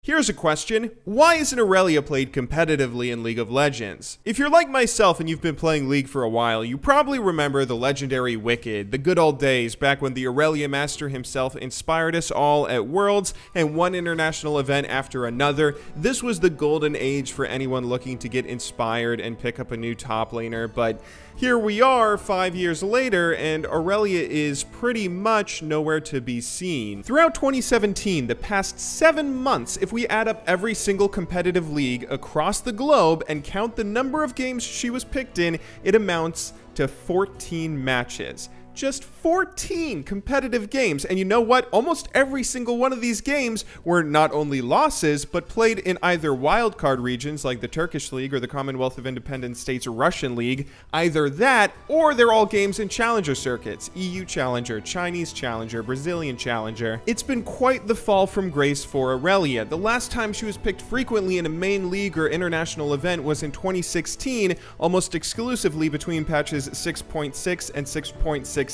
Here's a question: why isn't Irelia played competitively in League of Legends? If you're like myself and you've been playing League for a while, you probably remember the legendary Wicked, the good old days back when the Irelia Master himself inspired us all at Worlds and one international event after another. This was the golden age for anyone looking to get inspired and pick up a new top laner, but here we are 5 years later, and Irelia is pretty much nowhere to be seen. Throughout 2017, the past 7 months, if we add up every single competitive league across the globe and count the number of games she was picked in, it amounts to 14 matches. Just 14 competitive games, and you know what? Almost every single one of these games were not only losses, but played in either wildcard regions like the Turkish League or the Commonwealth of Independent States Russian League. Either that, or they're all games in challenger circuits. EU Challenger, Chinese Challenger, Brazilian Challenger. It's been quite the fall from grace for Irelia. The last time she was picked frequently in a main league or international event was in 2016, almost exclusively between patches 6.6 and 6.16,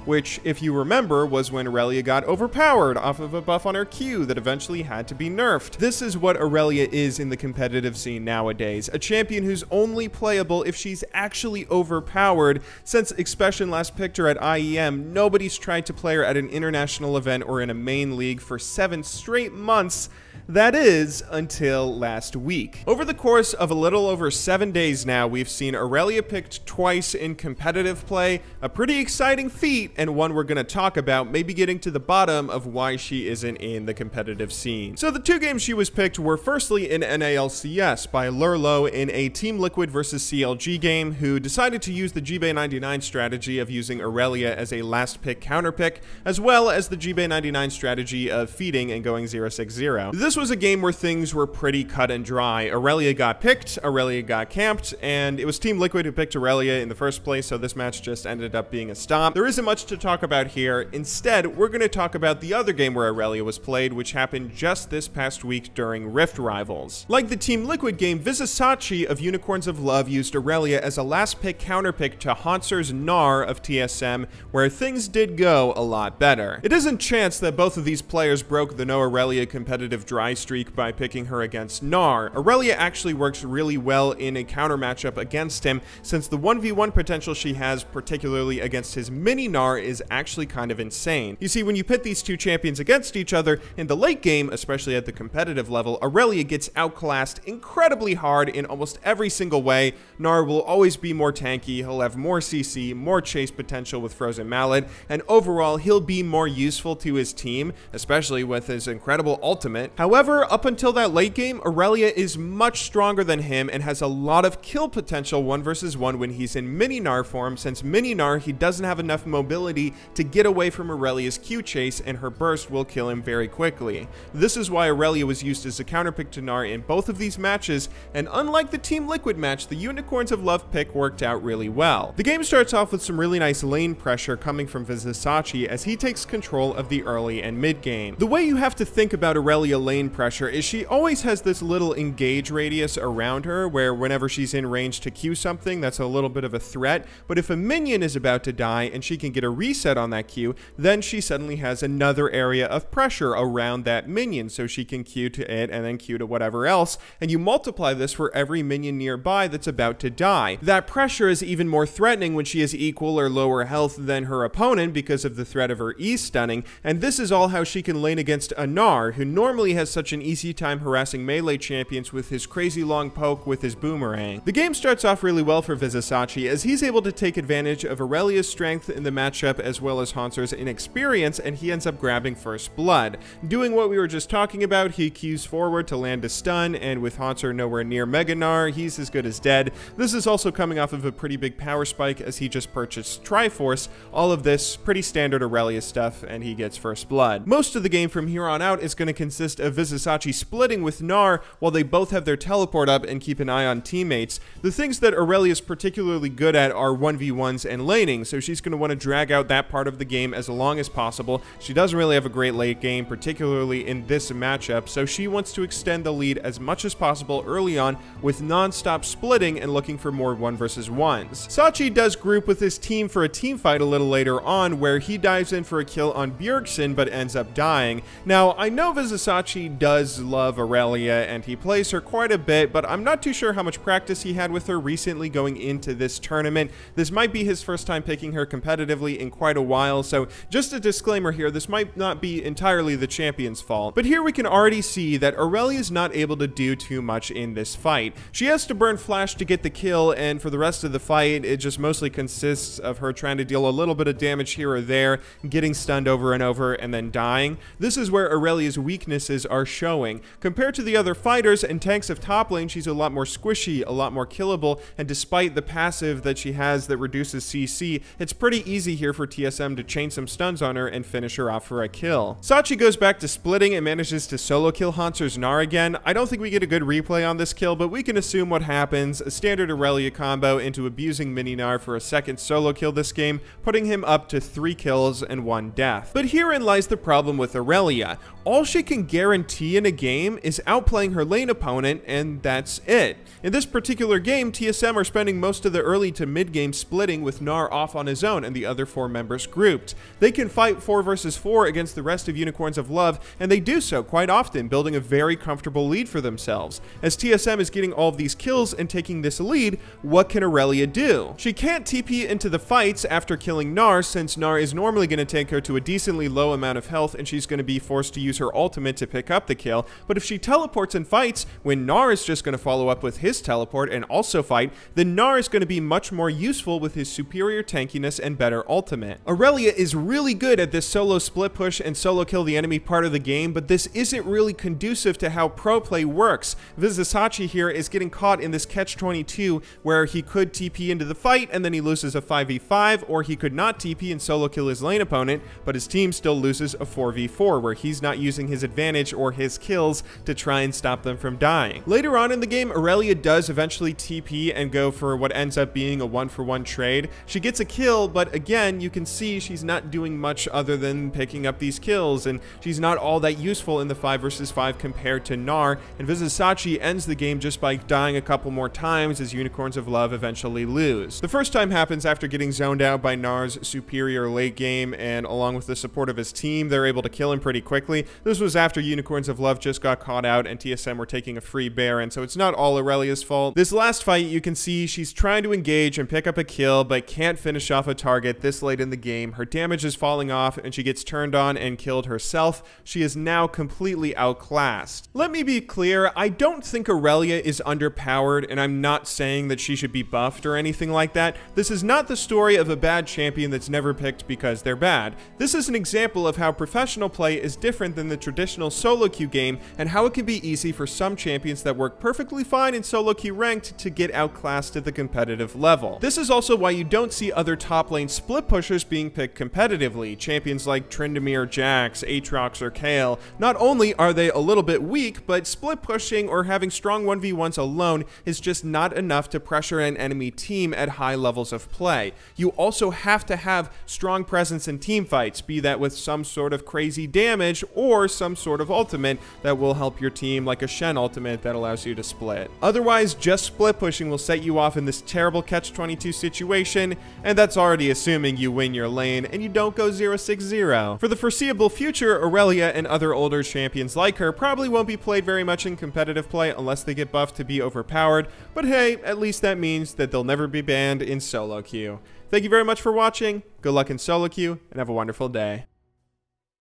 which, if you remember, was when Irelia got overpowered off of a buff on her Q that eventually had to be nerfed. This is what Irelia is in the competitive scene nowadays, a champion who's only playable if she's actually overpowered. Since Expression last picked her at IEM, nobody's tried to play her at an international event or in a main league for 7 straight months. That is, until last week. Over the course of a little over 7 days now, we've seen Irelia picked twice in competitive play, a pretty exciting feat, and one we're going to talk about, maybe getting to the bottom of why she isn't in the competitive scene. So the 2 games she was picked were firstly in NALCS by Lurlo in a Team Liquid versus CLG game, who decided to use the GB99 strategy of using Irelia as a last pick counter pick, as well as the GB99 strategy of feeding and going 0-6-0. This was a game where things were pretty cut and dry. Irelia got picked, Irelia got camped, and it was Team Liquid who picked Irelia in the first place, so this match just ended up being a stop. There isn't much to talk about here. Instead, we're going to talk about the other game where Irelia was played, which happened just this past week during Rift Rivals. Like the Team Liquid game, Vizisachi of Unicorns of Love used Irelia as a last pick counter pick to Hauntzer's Gnar of TSM, where things did go a lot better. It isn't chance that both of these players broke the no Irelia competitive dry streak by picking her against Gnar. Irelia actually works really well in a counter matchup against him, since the 1v1 potential she has, particularly against his mini Gnar, is actually kind of insane. You see, when you pit these 2 champions against each other in the late game, especially at the competitive level, Irelia gets outclassed incredibly hard in almost every single way. Gnar will always be more tanky, he'll have more CC, more chase potential with Frozen Mallet, and overall he'll be more useful to his team, especially with his incredible ultimate. However, up until that late game, Irelia is much stronger than him and has a lot of kill potential 1 versus 1 when he's in mini Gnar form, since mini Gnar, he doesn't have enough mobility to get away from Irelia's Q chase, and her burst will kill him very quickly. This is why Irelia was used as a counterpick to Gnar in both of these matches, and unlike the Team Liquid match, the Unicorns of Love pick worked out really well. The game starts off with some really nice lane pressure coming from Vizisachi as he takes control of the early and mid game. The way you have to think about Irelia lane pressure is she always has this little engage radius around her, where whenever she's in range to Q something, that's a little bit of a threat, but if a minion is about to die and she can get a reset on that Q, then she suddenly has another area of pressure around that minion, so she can Q to it and then Q to whatever else, and you multiply this for every minion nearby that's about to die. That pressure is even more threatening when she has equal or lower health than her opponent because of the threat of her E stunning, and this is all how she can lane against a Gnar, who normally has such an easy time harassing melee champions with his crazy long poke with his boomerang. The game starts off really well for Vizisachi, as he's able to take advantage of Irelia's strength in the matchup as well as Hauntzer's inexperience, and he ends up grabbing first blood. Doing what we were just talking about, he Qs forward to land a stun, and with Hauntzer nowhere near Mega Gnar, he's as good as dead. This is also coming off of a pretty big power spike as he just purchased Triforce. All of this pretty standard Irelia stuff, and he gets first blood. Most of the game from here on out is going to consist of Vizisachi splitting with Gnar while they both have their teleport up and keep an eye on teammates. The things that Irelia is particularly good at are 1v1s and laning, so she's going to want to drag out that part of the game as long as possible. She doesn't really have a great late game, particularly in this matchup, so she wants to extend the lead as much as possible early on with non-stop splitting and looking for more 1 versus 1s. Sachi does group with his team for a team fight a little later on, where he dives in for a kill on Bjergsen but ends up dying. Now, I know Vizisachi does love Irelia and he plays her quite a bit, but I'm not too sure how much practice he had with her recently going into this tournament. This might be his first time picking her competitively in quite a while, so just a disclaimer here, this might not be entirely the champion's fault. But here we can already see that Irelia is not able to do too much in this fight. She has to burn flash to get the kill, and for the rest of the fight, it just mostly consists of her trying to deal a little bit of damage here or there, getting stunned over and over, and then dying. This is where Irelia's weaknesses are showing. Compared to the other fighters and tanks of top lane, she's a lot more squishy, a lot more killable, and despite the passive that she has that reduces CC, it's pretty easy here for TSM to chain some stuns on her and finish her off for a kill. Sachi goes back to splitting and manages to solo kill Hanser's Gnar again. I don't think we get a good replay on this kill, but we can assume what happens. A standard Irelia combo into abusing Mini Gnar for a second solo kill this game, putting him up to 3 kills and 1 death. But herein lies the problem with Irelia. All she can guarantee in a game is outplaying her lane opponent, and that's it. In this particular game, TSM are spending most of the early to mid game splitting with Gnar off on his own and the other 4 members grouped. They can fight 4 versus 4 against the rest of Unicorns of Love, and they do so quite often, building a very comfortable lead for themselves. As TSM is getting all of these kills and taking this lead, what can Irelia do? She can't TP into the fights after killing Gnar, since Gnar is normally going to take her to a decently low amount of health and she's going to be forced to use her ultimate to pick up the kill. But if she teleports and fights, when Gnar is just going to follow up with his teleport and also fight, then Gnar is going to be much more useful with his superior tankiness and better ultimate. Irelia is really good at this solo split push and solo kill the enemy part of the game, but this isn't really conducive to how pro play works. Vizisachi here is getting caught in this catch-22 where he could TP into the fight and then he loses a 5v5, or he could not TP and solo kill his lane opponent, but his team still loses a 4v4 where he's not using his advantage or his kills to try and stop them from dying. Later on in the game, Irelia does eventually TP and go for what ends up being a 1-for-1 trade. She gets a kill, but again, you can see she's not doing much other than picking up these kills, and she's not all that useful in the 5 versus 5 compared to Gnar, and Vizisachi ends the game just by dying a couple more times as Unicorns of Love eventually lose. The first time happens after getting zoned out by Gnar's superior late game, and along with the support of his team, they're able to kill him pretty quickly. This was after Unicorns of Love just got caught out and TSM were taking a free Baron, so it's not all Irelia's fault. This last fight, you can see she's trying to engage and pick up a kill, but can't finish off a target this late in the game. Her damage is falling off, and she gets turned on and killed herself. She is now completely outclassed. Let me be clear, I don't think Irelia is underpowered, and I'm not saying that she should be buffed or anything like that. This is not the story of a bad champion that's never picked because they're bad. This is an example of how professional play is different than the traditional solo queue game, and how it can be easy for some champions that work perfectly fine in solo queue ranked to get outclassed at the competitive level. This is also why you don't see other top lane split pushers being picked competitively. Champions like Tryndamere, Jax, Aatrox, or Kayle, not only are they a little bit weak, but split pushing or having strong 1v1s alone is just not enough to pressure an enemy team at high levels of play. You also have to have strong presence in team fights, be that with some sort of crazy damage or some sort of ultimate that will help your team, like a Shen ultimate that allows you to split. Otherwise, just split pushing will set you off in this terrible catch-22 situation, and that's already assuming you win your lane and you don't go 0-6-0. For the foreseeable future, Irelia and other older champions like her probably won't be played very much in competitive play unless they get buffed to be overpowered, but hey, at least that means that they'll never be banned in solo queue. Thank you very much for watching, good luck in solo queue, and have a wonderful day.